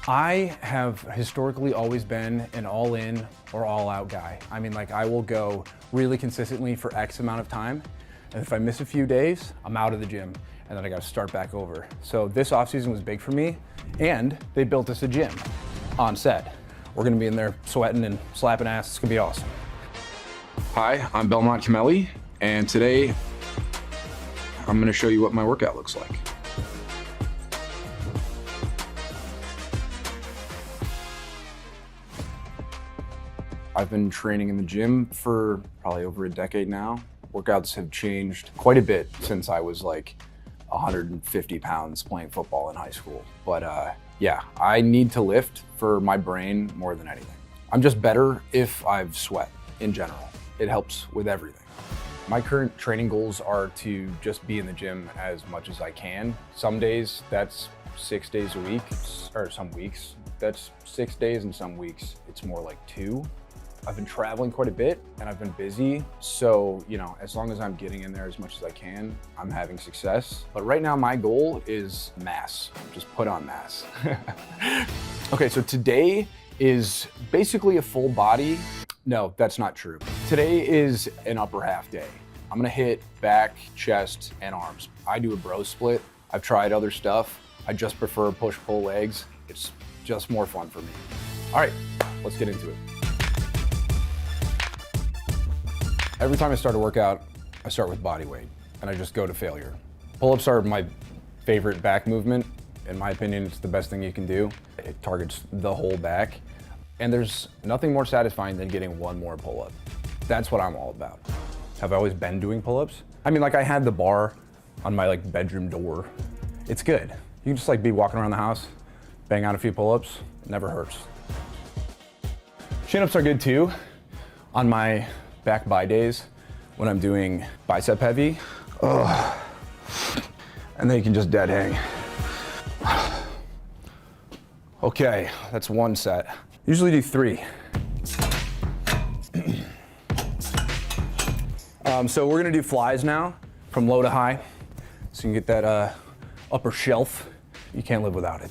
I have historically always been an all in or all out guy. I mean, like, I will go really consistently for X amount of time. And if I miss a few days, I'm out of the gym and then I got to start back over. So this offseason was big for me, and they built us a gym on set. We're going to be in there sweating and slapping ass. It's going to be awesome. Hi, I'm Belmont Camelli, and today I'm going to show you what my workout looks like. I've been training in the gym for probably over a decade now. Workouts have changed quite a bit since I was like 150 pounds playing football in high school. But yeah, I need to lift for my brain more than anything. I'm just better if I've sweat in general. It helps with everything. My current training goals are to just be in the gym as much as I can. Some days that's 6 days a week, or some weeks that's 6 days, and some weeks it's more like 2. I've been traveling quite a bit and I've been busy. So, you know, as long as I'm getting in there as much as I can, I'm having success. But right now my goal is mass, just put on mass. Okay, so today is basically a full body. No, that's not true. Today is an upper half day. I'm gonna hit back, chest, and arms. I do a bro split. I've tried other stuff. I just prefer push-pull legs. It's just more fun for me. All right, let's get into it. Every time I start a workout, I start with body weight and I just go to failure. Pull-ups are my favorite back movement. In my opinion, it's the best thing you can do. It targets the whole back. And there's nothing more satisfying than getting one more pull-up. That's what I'm all about. Have I always been doing pull-ups? I mean, like, I had the bar on my like bedroom door. It's good. You can just like be walking around the house, bang out a few pull-ups, it never hurts. Chin-ups are good too. On my back by days when I'm doing bicep heavy. Oh. And then you can just dead hang. Okay, that's one set. Usually do 3. So we're gonna do flies now, from low to high. So you can get that upper shelf. You can't live without it.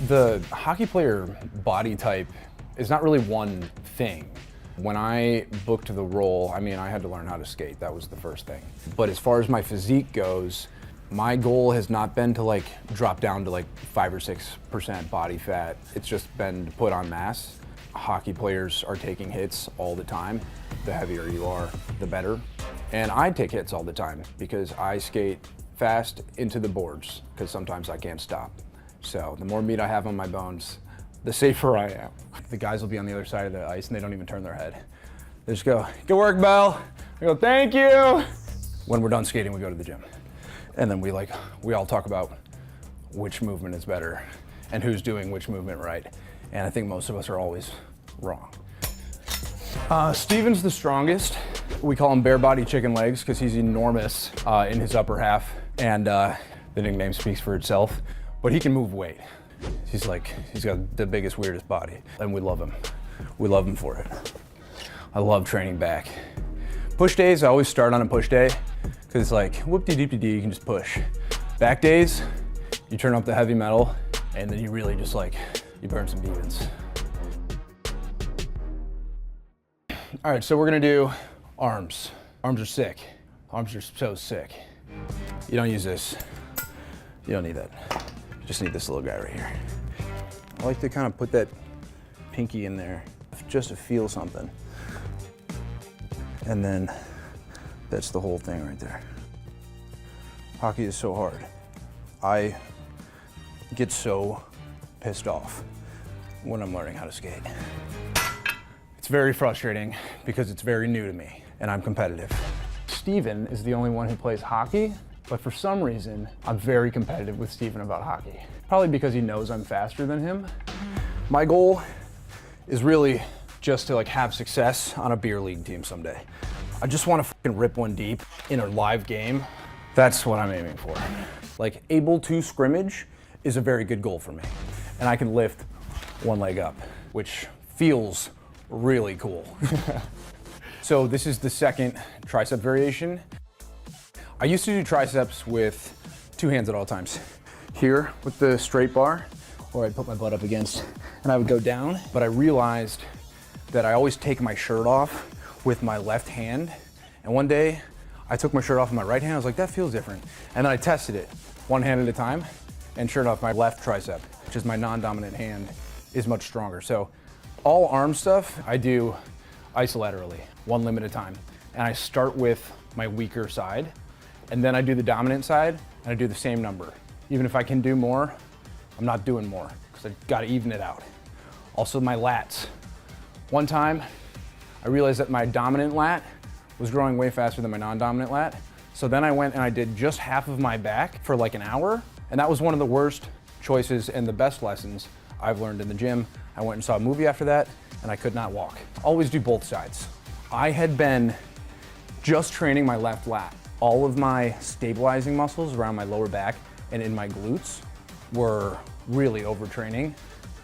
The hockey player body type is not really one thing. When I booked the role, I mean, I had to learn how to skate. That was the first thing. But as far as my physique goes, my goal has not been to like drop down to like 5 or 6% body fat. It's just been to put on mass. Hockey players are taking hits all the time. The heavier you are, the better. And I take hits all the time because I skate fast into the boards because sometimes I can't stop. So the more meat I have on my bones, the safer I am. The guys will be on the other side of the ice and they don't even turn their head. They just go, "Good work, Bell." I go, "Thank you." When we're done skating, we go to the gym. And then we all talk about which movement is better and who's doing which movement right. And I think most of us are always wrong. Steven's the strongest. We call him bare body chicken legs because he's enormous in his upper half. And the nickname speaks for itself, but he can move weight. He's got the biggest, weirdest body, and we love him. We love him for it. I love training back. Push days, I always start on a push day, because it's like, whoop-de-doop-de-dee, you can just push. Back days, you turn up the heavy metal, and then you really just like, you burn some demons. All right, so we're gonna do arms. Arms are sick. Arms are so sick. You don't use this. You don't need that. You just need this little guy right here. I like to kind of put that pinky in there just to feel something. And then that's the whole thing right there. Hockey is so hard. I get so pissed off when I'm learning how to skate. It's very frustrating because it's very new to me and I'm competitive. Steven is the only one who plays hockey, but for some reason, I'm very competitive with Steven about hockey. Probably because he knows I'm faster than him. My goal is really just to like have success on a beer league team someday. I just want to fucking rip one deep in a live game. That's what I'm aiming for. Like, able to scrimmage is a very good goal for me. And I can lift one leg up, which feels really cool. So this is the second tricep variation. I used to do triceps with 2 hands at all times. Here with the straight bar, or I'd put my butt up against, and I would go down. But I realized that I always take my shirt off with my left hand. And one day I took my shirt off with my right hand. I was like, that feels different. And then I tested it one hand at a time and shirt off my left tricep, which is my non-dominant hand, is much stronger. So all arm stuff I do isolaterally, one limb at a time. And I start with my weaker side, and then I do the dominant side, and I do the same number. Even if I can do more, I'm not doing more, because I gotta even it out. Also my lats. One time, I realized that my dominant lat was growing way faster than my non-dominant lat. So then I went and I did just half of my back for like an hour, and that was one of the worst choices and the best lessons I've learned in the gym. I went and saw a movie after that, and I could not walk. Always do both sides. I had been just training my left lat. All of my stabilizing muscles around my lower back and in my glutes were really overtraining.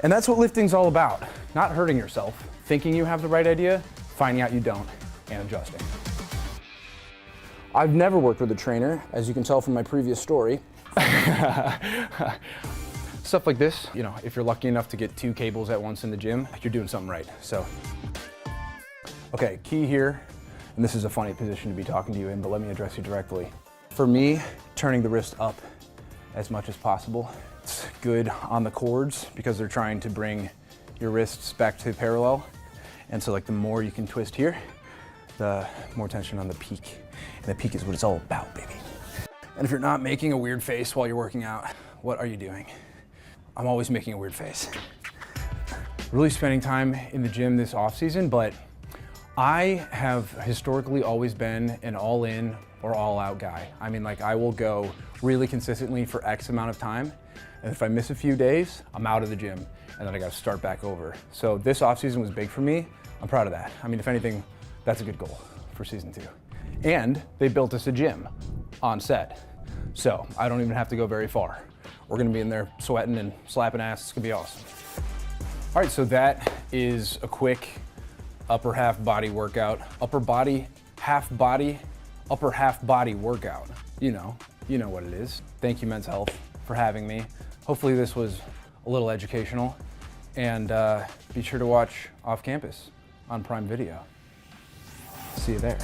And that's what lifting's all about. Not hurting yourself, thinking you have the right idea, finding out you don't, and adjusting. I've never worked with a trainer, as you can tell from my previous story. Stuff like this, you know, if you're lucky enough to get 2 cables at once in the gym, you're doing something right, so. Okay, key here, and this is a funny position to be talking to you in, but let me address you directly. For me, turning the wrist up as much as possible. It's good on the cords because they're trying to bring your wrists back to parallel. And so like the more you can twist here, the more tension on the peak. And the peak is what it's all about, baby. And if you're not making a weird face while you're working out, what are you doing? I'm always making a weird face. Really spending time in the gym this off season, but I have historically always been an all in or all out guy. I mean, like I will go really consistently for X amount of time. And if I miss a few days, I'm out of the gym and then I got to start back over. So this off season was big for me. I'm proud of that. I mean, if anything, that's a good goal for season 2. And they built us a gym on set. So I don't even have to go very far. We're gonna be in there sweating and slapping ass. It's gonna be awesome. All right, so that is a quick upper half body workout. Upper half body workout. You know what it is. Thank you, Men's Health, for having me. Hopefully this was a little educational, and be sure to watch Off Campus on Prime Video. See you there.